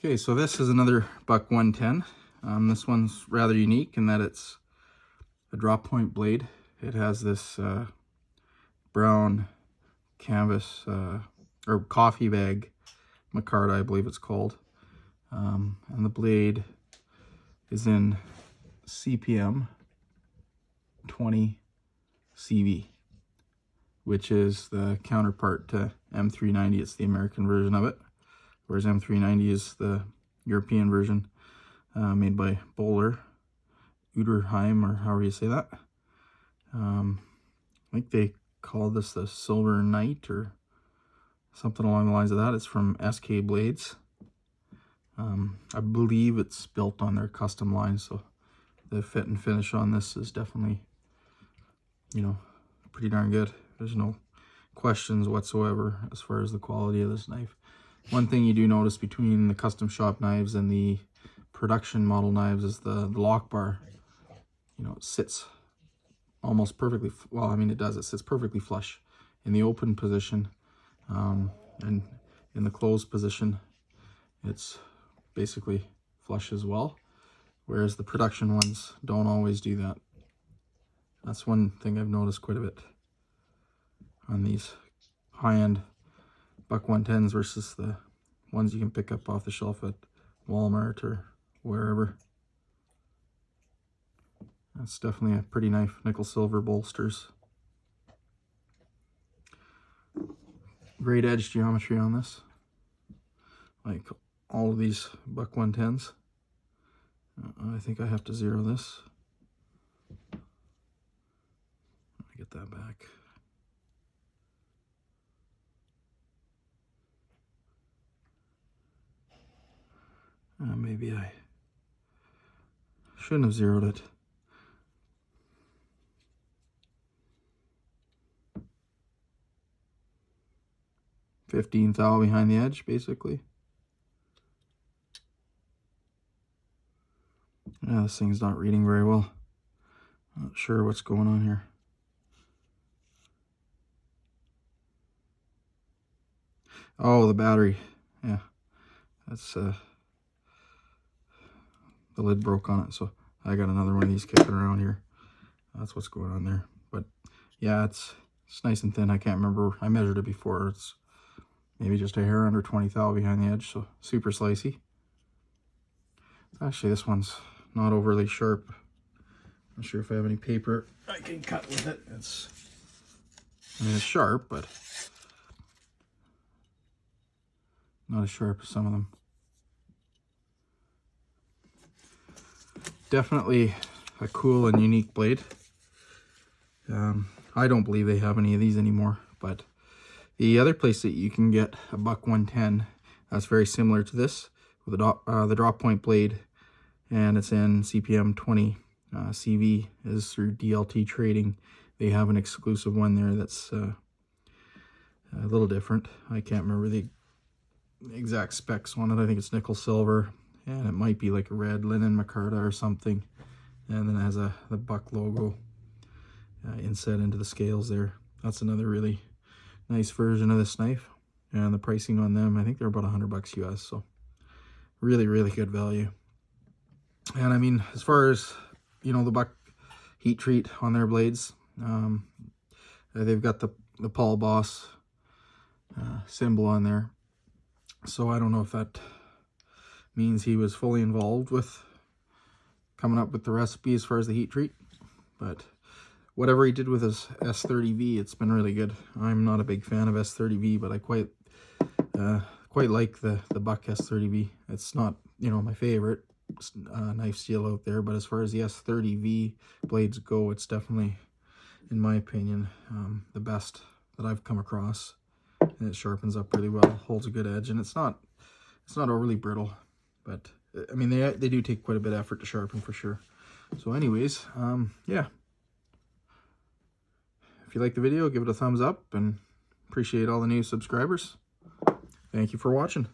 Okay, so this is another Buck 110. This one's rather unique in that it's a drop point blade. It has this brown canvas or coffee bag micarta, I believe it's called. And the blade is in CPM-20CV, which is the counterpart to M390. It's the American version of it, whereas M390 is the European version made by Böhler, Uderheim, or however you say that. I think they call this the Silver Knight or something along the lines of that. It's from SK Blades. I believe it's built on their custom line, so the fit and finish on this is definitely, you know, pretty darn good. There's no questions whatsoever as far as the quality of this knife. One thing you do notice between the custom shop knives and the production model knives is the lock bar. You know, it sits almost perfectly, well, I mean it does, it sits perfectly flush in the open position, and in the closed position it's basically flush as well, whereas the production ones don't always do that. That's one thing I've noticed quite a bit on these high-end Buck 110s versus the ones you can pick up off the shelf at Walmart or wherever. That's definitely a pretty nice nickel silver bolsters. Great edge geometry on this, like all of these Buck 110s. I think I have to zero this. Let me get that back. Maybe I shouldn't have zeroed it. $15 thou behind the edge, basically. Yeah, this thing's not reading very well. Not sure what's going on here. Oh, the battery. Yeah, that's the lid broke on it, so I got another one of these kicking around here. That's what's going on there. But yeah, it's nice and thin. I can't remember. I measured it before. It's maybe just a hair under 20 thou behind the edge, so super slicey. Actually, this one's not overly sharp. Not sure if I have any paper I can cut with it. I mean, it's sharp, but not as sharp as some of them. Definitely a cool and unique blade. I don't believe they have any of these anymore, but the other place that you can get a Buck 110 that's very similar to this with the drop point blade, and it's in CPM-20 CV, is through DLT Trading. They have an exclusive one there that's a little different. I can't remember the exact specs on it. I think it's nickel silver, and it might be like a red linen micarta or something, and then it has the Buck logo inset into the scales there. That's another really nice version of this knife, and the pricing on them, I think they're about $100 US, so really good value. And I mean, as far as, you know, the Buck heat treat on their blades, they've got the Paul Boss symbol on there, so I don't know if that means he was fully involved with coming up with the recipe as far as the heat treat, but whatever he did with his S30V, it's been really good. I'm not a big fan of S30V, but I quite like the Buck S30V. It's not, you know, my favorite knife steel out there, but as far as the S30V blades go, it's definitely, in my opinion, the best that I've come across. And it sharpens up really well, holds a good edge, and it's not overly brittle, but I mean they do take quite a bit of effort to sharpen for sure. So anyways, yeah, if you like the video, give it a thumbs up, and appreciate all the new subscribers. Thank you for watching.